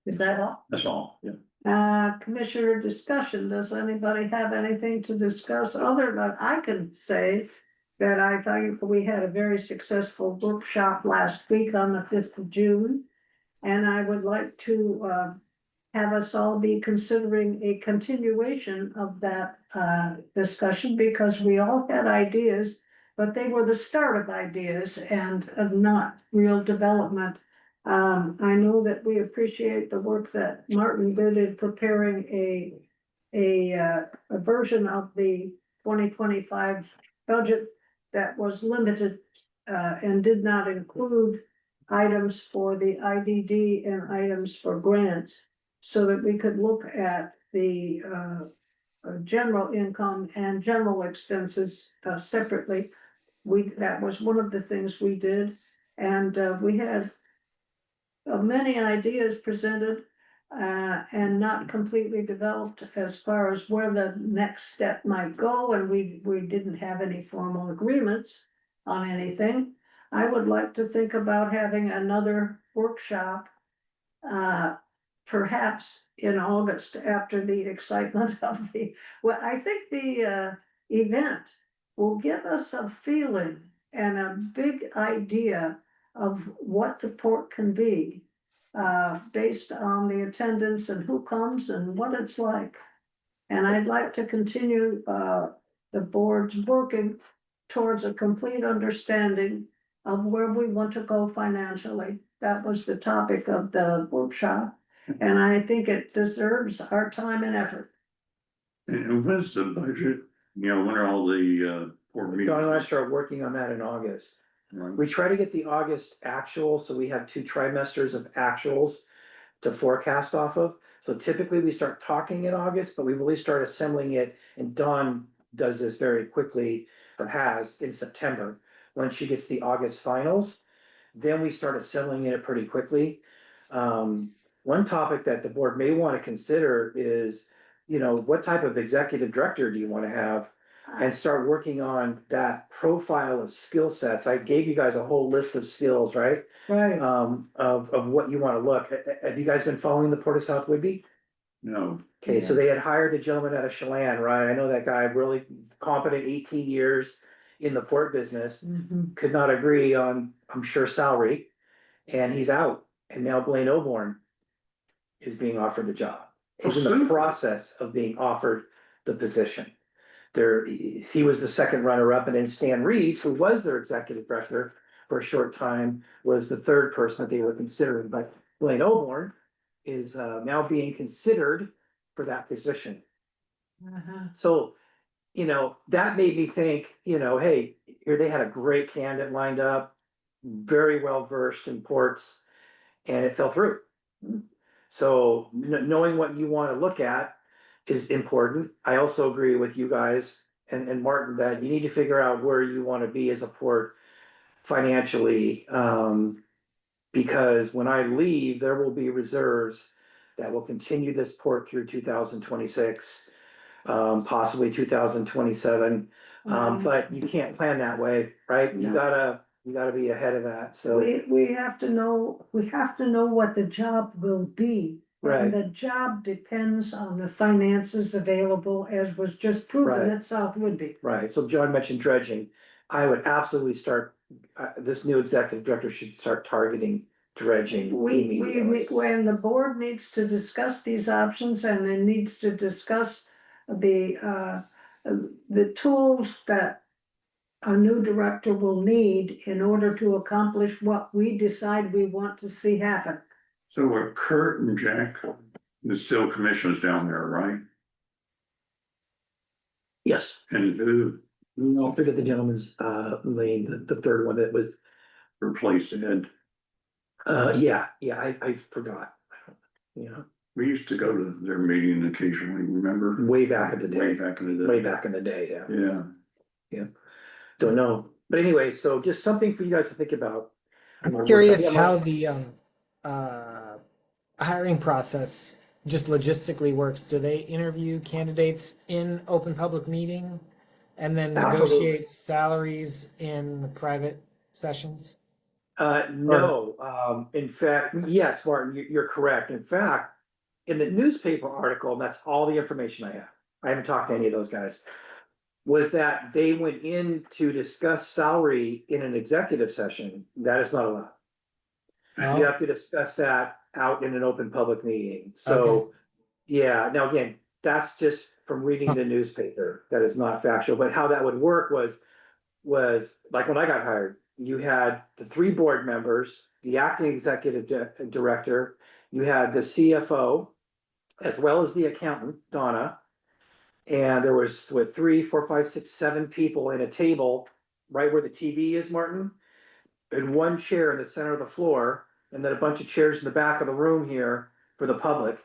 Is that all? That's all, yeah. Commissioner discussion. Does anybody have anything to discuss other than I can say that I thought we had a very successful workshop last week on the 5th of June. And I would like to have us all be considering a continuation of that discussion because we all had ideas, but they were the start of ideas and of not real development. I know that we appreciate the work that Martin did in preparing a version of the 2025 budget that was limited and did not include items for the IDD and items for grants. so that we could look at the general income and general expenses separately. That was one of the things we did, and we had many ideas presented and not completely developed as far as where the next step might go, and we didn't have any formal agreements on anything. I would like to think about having another workshop, uh, perhaps in August after the excitement of well, I think the event will give us a feeling and a big idea of what the port can be, based on the attendance and who comes and what it's like. And I'd like to continue the board's working towards a complete understanding of where we want to go financially. That was the topic of the workshop, and I think it deserves our time and effort. And when's the budget? You know, when are all the board meetings? Don and I start working on that in August. Right. We try to get the August actual, so we have 2 trimesters of actuals to forecast off of. So typically we start talking in August, but we really start assembling it, and Dawn does this very quickly, or has in September. When she gets the August finals, then we start assembling it pretty quickly. One topic that the board may want to consider is, you know, what type of executive director do you want to have? And start working on that profile of skill sets. I gave you guys a whole list of skills, right? Right. Of what you want to look. Have you guys been following the Port of South Whidbey? No, Okay, so they had hired a gentleman out of Chelan, right? I know that guy, really competent, 18 years in the port business. Mhm. Could not agree on, I'm sure, salary, and he's out. And now Blaine Oborn is being offered the job. He's in the super. process of being offered the position. There, he was the second runner-up, and then Stan Reeves, who was their executive director for a short time, was the third person that they were considering. But Blaine Oborn is now being considered for that position. Uh-huh. So, you know, that made me think, you know, hey, here they had a great candidate lined up, very well versed in ports, and it fell through. So knowing what you want to look at is important. I also agree with you guys and Martin that you need to figure out where you want to be as a port financially. Because when I leave, there will be reserves that will continue this port through 2026, possibly 2027. But you can't plan that way, right? You No. gotta be ahead of that, so. We have to know what the job will be. Right. And the job depends on the finances available, as was just proven Right. at South Whidbey. Right, so John mentioned dredging. I would absolutely start, this new executive director should start targeting dredging immediately. When the board needs to discuss these options, and it needs to discuss the tools that a new director will need in order to accomplish what we decide we want to see happen. so are Kurt and Jack, the still commissioners down there, right? Yes. And who I'll forget the gentleman's name, the third one that was, replaced Ed? yeah, I forgot. You know, We used to go to their meeting occasionally, remember? way back in the Way day, back in the day. way back in the day, yeah. Yeah, Don't know, but anyway, so just something for you guys to think about. I'm curious how the hiring process just logistically works. Do they interview candidates in open public meeting and then Absolutely. negotiate salaries in private sessions? No, in fact, yes, Martin, you're correct. In fact, in the newspaper article, and that's all the information I have. I haven't talked to any of those guys. Was that they went in to discuss salary in an executive session. That is not allowed. Oh, You have to discuss that out in an open public meeting. So, Okay. yeah, now again, that's just from reading the newspaper. That is not factual, but how that would work was like when I got hired, you had the 3 board members, the acting executive director, you had the CFO, as well as the accountant, Donna. And there was 3, 4, 5, 6, 7 people in a table right where the TV is, Martin. And 1 chair in the center of the floor, and then a bunch of chairs in the back of the room here for the public.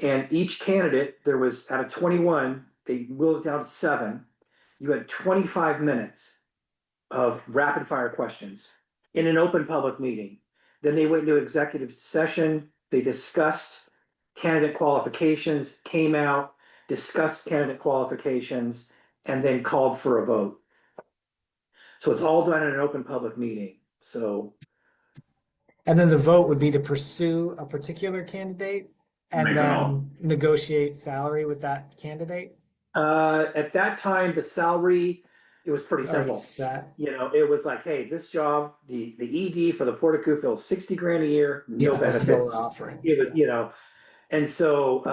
And each candidate, there was out of 21, they whittled it down to 7. You had 25 minutes of rapid fire questions in an open public meeting. Then they went into executive session, they discussed candidate qualifications, came out, discussed candidate qualifications, and then called for a vote. So it's all done in an open public meeting. So And then the vote would be to pursue a particular candidate and Make an offer. then negotiate salary with that candidate. at that time, the salary, it was pretty It's already simple. set. You know, it was like, hey, this job, the ED for the Port of Cooperville, 60 grand a year, no Yeah, that's what benefits. we're offering. It was, you know, and so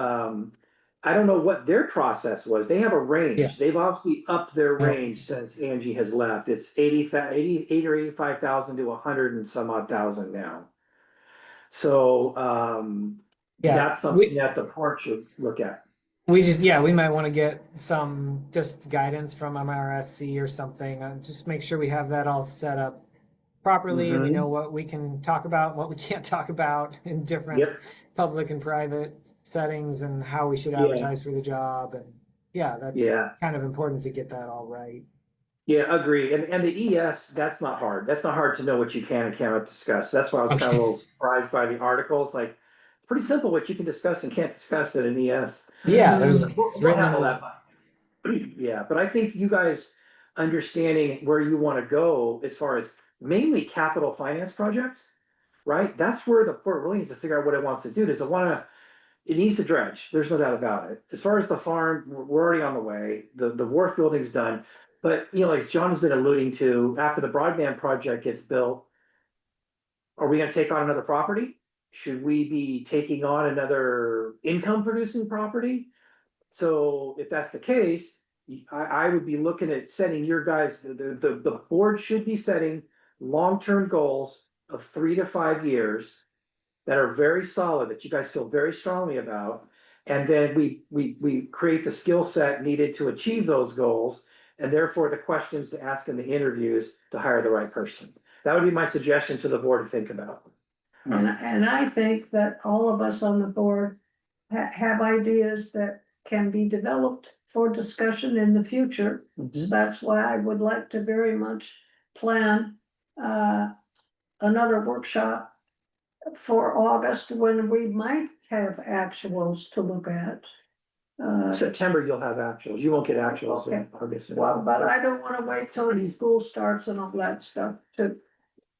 I don't know what their process was. They have a range. Yeah. They've obviously upped their Yeah. range since Angie has left. It's 88 or 85,000 to 100 and some odd thousand now. So Yeah, that's something that the port should look at. we just, yeah, we might want to get some just guidance from MRSC or something, and just make sure we have that all set up properly and we Mhm. know what we can talk about, what we can't talk about in different Yep. public and private settings and how we should Yeah. advertise for the job. And yeah, that's Yeah. kind of important to get that all right. Yeah, agreed. And the ES, that's not hard. That's not hard to know what you can and cannot discuss. That's why I was kind of a Okay. little surprised by the article. It's like, it's pretty simple what you can discuss and can't discuss in an ES. Yeah, there's We'll it's written in handle the- that. Yeah, but I think you guys understanding where you want to go as far as mainly capital finance projects, right? That's where the port really needs to figure out what it wants to do. Does it want to, it needs to dredge. There's no doubt about it. As far as the farm, we're already on the way. The wharf building's done. But, you know, like John's been alluding to, after the broadband project gets built, are we gonna take on another property? Should we be taking on another income producing property? So if that's the case, I would be looking at setting your guys, the board should be setting long-term goals of 3 to 5 years that are very solid, that you guys feel very strongly about. And then we create the skill set needed to achieve those goals, and therefore the questions to ask in the interviews to hire the right person. That would be my suggestion to the board to think about. And I think that all of us on the board have ideas that can be developed for discussion in the future. So that's why I would like to very much plan another workshop for August when we might have actuals to look at. September, you'll have actuals. You won't get actuals in Okay. August. Well, but I don't wanna wait till school starts and all that stuff to,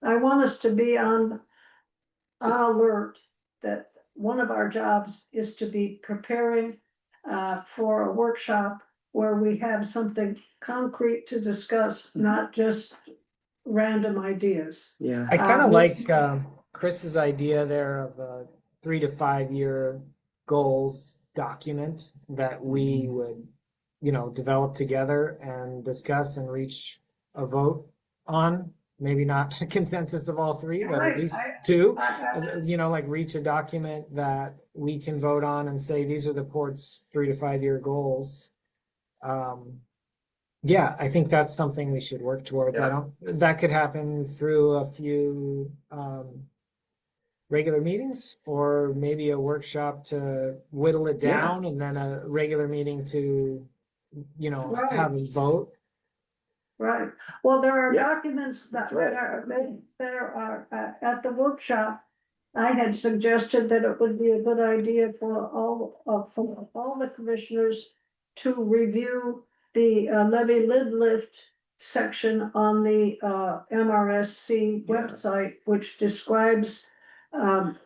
I want us to be on alert that one of our jobs is to be preparing for a workshop where we have something concrete to discuss, not just random ideas. Yeah. I kind of Um, like Chris's idea there of a 3 to 5 year goals document that we would, you know, develop together and discuss and reach a vote on. Maybe not a consensus of all 3, but at least 2. You know, like reach a document that we can vote on and say these are the port's 3 to 5 year goals. Yeah, I think that's something we should work towards. Yeah. That could happen through a few regular meetings, or maybe a workshop to whittle it Yeah. down, and then a regular meeting to, you know, Right. have a vote. Right, well, there are Yeah, documents that that's right. that are at the workshop. I had suggested that it would be a good idea for all the commissioners to review the levy lid lift section on the MRSC Yeah. website, which describes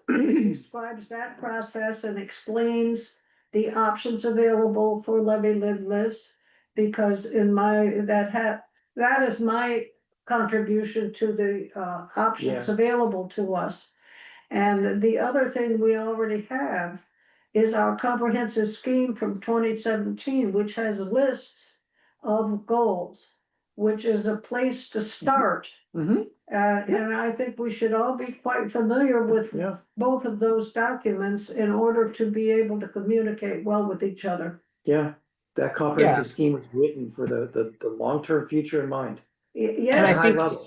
describes that process and explains the options available for levy lid lifts. Because in my, that is my contribution to the options available to us. And the other thing we already have is our comprehensive scheme from 2017, which has lists of goals, which is a place to start. Mhm. And I think we should all be quite familiar with Yeah. both of those documents in order to be able to communicate well with each other. Yeah. That comprehensive scheme was written for the long-term future in mind. And Yeah, I High think level.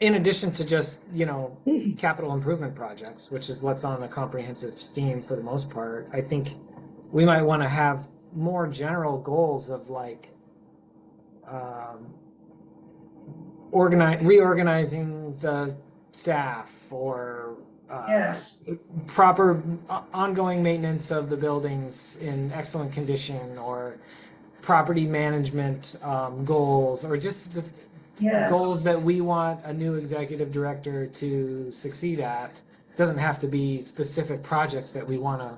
in addition to just, you know, capital improvement projects, which is what's on the comprehensive scheme for the most part, I think we might want to have more general goals of like reorganizing the staff or Yes. proper ongoing maintenance of the buildings in excellent condition, or property management goals, or just the Yes. goals that we want a new executive director to succeed at. Doesn't have to be specific projects that we want to,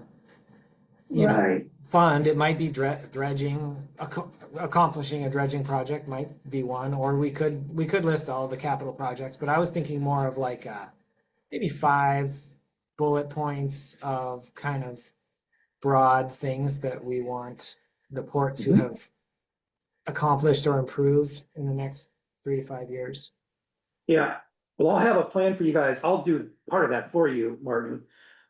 you know, Right. fund. It might be dredging, accomplishing a dredging project might be one, or we could list all the capital projects. But I was thinking more of like maybe 5 bullet points of kind of broad things that we want the port to have accomplished or improved in the next 3 to 5 years. Yeah, well, I'll have a plan for you guys. I'll do part of that for you, Martin.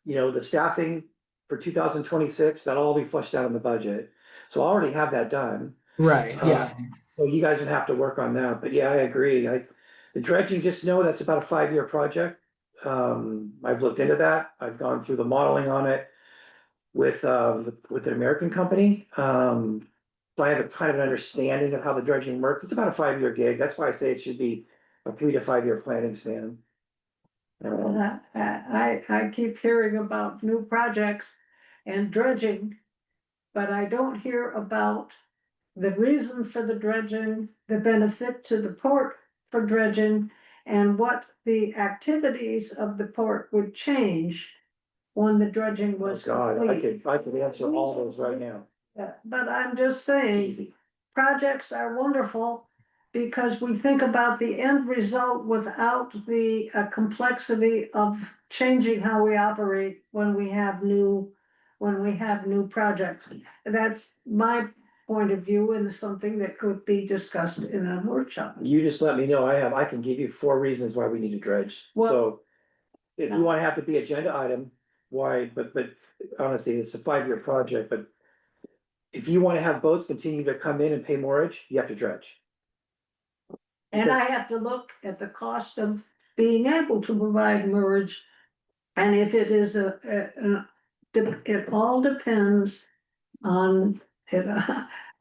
You know, the staffing for 2026, that'll all be flushed out in the budget. So I already have that done. Right, yeah. So you guys would have to work on that, but yeah, I agree. The dredging, just know that's about a 5-year project. I've looked into that. I've gone through the modeling on it with an American company. So I have a kind of an understanding of how the dredging works. It's about a 5-year gig. That's why I say it should be a 3 to 5 year planning span. I keep hearing about new projects and dredging, but I don't hear about the reason for the dredging, the benefit to the port for dredging, and what the activities of the port would change when the dredging Oh was God, complete. I could answer all those right now. But I'm just saying, Easy. projects are wonderful because we think about the end result without the complexity of changing how we operate when we have new projects. That's my point of view, and something that could be discussed in a workshop. You just let me know. I can give you 4 reasons why we need to dredge. Well- So if you want to have to be agenda item, why, but honestly, it's a 5-year project, but if you want to have boats continue to come in and pay mortgage, you have to dredge. And I have to look at the cost of being able to provide merge. And if it is it all depends on it.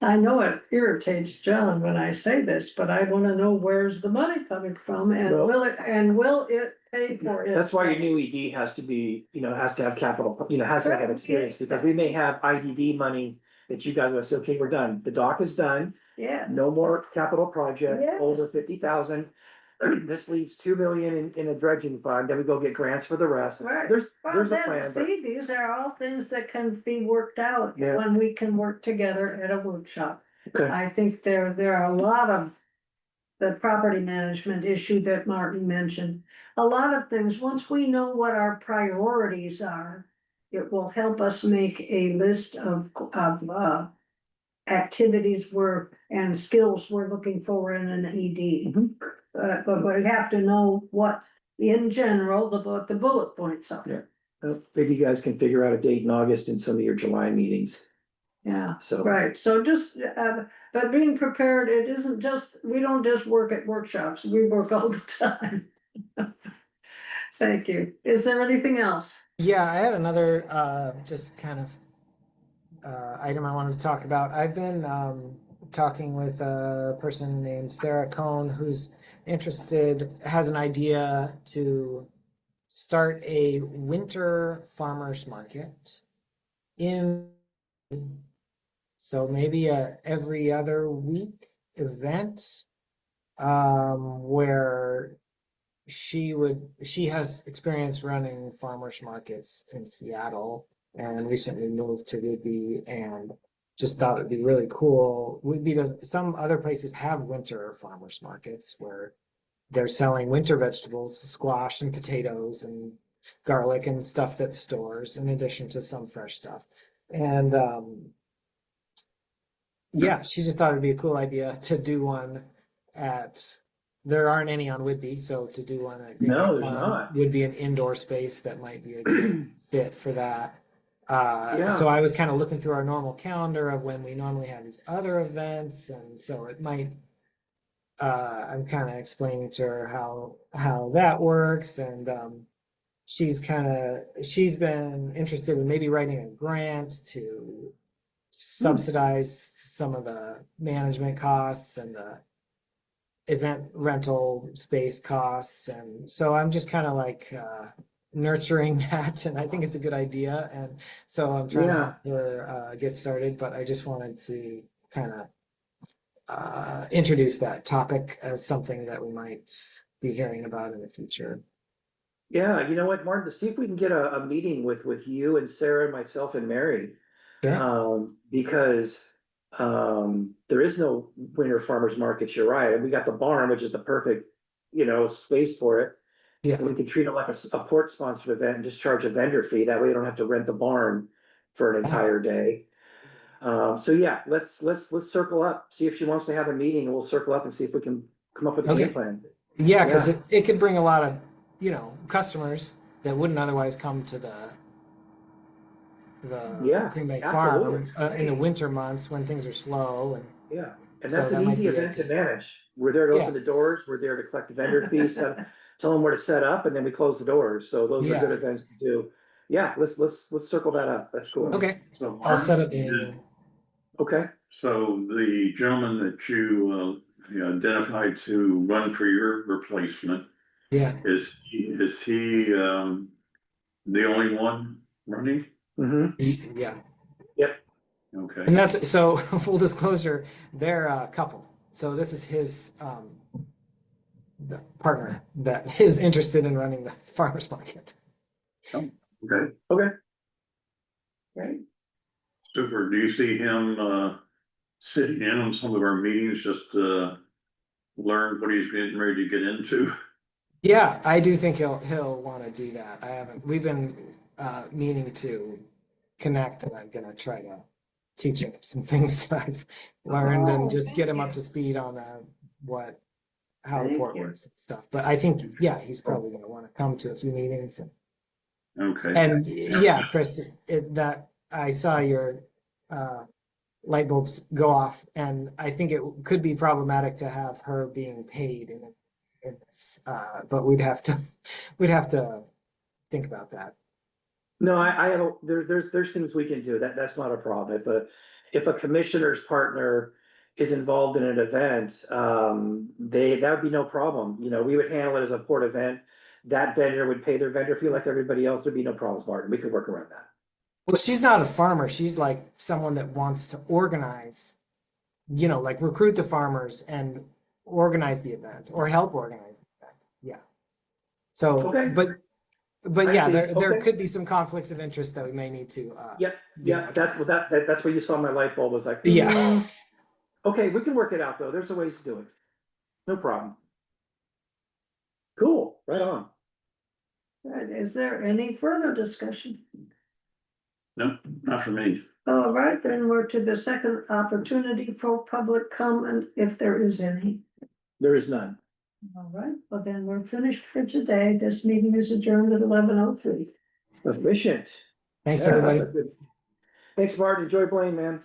I know it irritates John when I say this, but I wanna know where's the money coming from, and Well- will it pay for it? That's why your new ED has to be, has to have capital, has to have experience, because we may have IDD money that you guys will say, okay, we're done. The dock is done. Yeah, No more capital project Yes. over 50,000. This leaves 2 million in a dredging fund, then we go get grants for the rest. Right. There's well, a then, plan, but see, these are all things that can be worked out Yeah. when we can work together at a workshop. Okay. I think there are a lot of the property management issue that Martin mentioned. A lot of things, once we know what our priorities are, it will help us make a list of activities and skills we're looking for in an ED. But we have to know what, in general, what the bullet points are. Yeah. Maybe you guys can figure out a date in August in some of your July meetings, Yeah, so. right, so just, but being prepared, it isn't just, we don't just work at workshops, we work all the time. Thank you. Is there anything else? Yeah, I had another just kind of item I wanted to talk about. I've been talking with a person named Sarah Cohn who's has an idea to start a winter farmers market so maybe a every other week event where she has experience running farmers markets in Seattle and recently moved to Whidbey, and just thought it'd be really cool. Some other places have winter farmers markets where they're selling winter vegetables, squash and potatoes and garlic and stuff that stores, in addition to some fresh stuff. And yeah, she just thought it'd be a cool idea to do one there aren't any on Whidbey, so to do one at Green No, Bay there's Farm not. would be an indoor space that might be a good fit for that. Yeah. So I was kind of looking through our normal calendar of when we normally have these other events, and so it might. I'm kind of explaining to her how that works, and she's been interested in maybe writing a grant to subsidize some of the management costs and the event rental space costs. And so I'm just kind of like nurturing that, and I think it's a good idea. And so I'm trying to help her get started, but I just wanted to kind of introduce that topic as something that we might be hearing about in the future. Yeah, you know what, Martin, to see if we can get a meeting with you and Sarah and myself and Mary. Because there is no winter farmers market, you're right, and we got the barn, which is the perfect, space for it. Yeah. And we can treat it like a port sponsored event and just charge a vendor fee, that way we don't have to rent the barn for an entire day. So yeah, let's circle up, see if she wants to have a meeting, and we'll circle up and see if we can come up with a game plan. Yeah, because it could bring a lot of, customers that wouldn't otherwise come to the Green Bank Farm in the winter months when things are slow. And yeah, and so that's that an might easy be event to manage. We're there to open the doors, we're there to collect the vendor fees, tell them where to set up, and then we close the doors. So those are good events to do. Yeah, let's circle that up. That's cool. Okay, So I'll set up Okay. So the gentleman that you identified to run for your replacement, is he the only one running? Mm-hmm. Yeah. Yep. Okay. And that's so full disclosure, they're a couple. So this is his the partner that is interested in running the farmers market. Okay. Okay. Right. Super. Do you see him sitting in on some of our meetings just to learn what he's getting ready to get into? Yeah, I do think he'll want to do that. We've been meaning to connect, and I'm gonna try to teach him some things that I've learned and just get him up to speed on how the port works and stuff. But I think, he's probably gonna want to come to a few meetings. And yeah, Chris, that I saw your light bulbs go off, and I think it could be problematic to have her being paid in this. But we'd have to think about that. No, I don't, there's things we can do, that's not a problem. If a commissioner's partner is involved in an event, that would be no problem. We would handle it as a port event. That vendor would pay their vendor fee like everybody else. There'd be no problems, Martin. We could work around that. Well, she's not a farmer. She's like someone that wants to organize, like recruit the farmers and organize the event or help organize the event. Yeah. So, Okay. but yeah, there could be some conflicts of interest that we may need to. That's where you saw my light bulb was like. Yeah. Okay, we can work it out though. There's a ways to do it. No problem. Cool. Right on. Right, is there any further discussion? No, not for me. All right, then we're to the second opportunity for public comment, if there is any. There is none. All right, well then we're finished for today. This meeting is adjourned at 11:03. Efficient. Thanks, Yeah, everybody. that's a good- Thanks, Martin. Enjoy Blaine, man.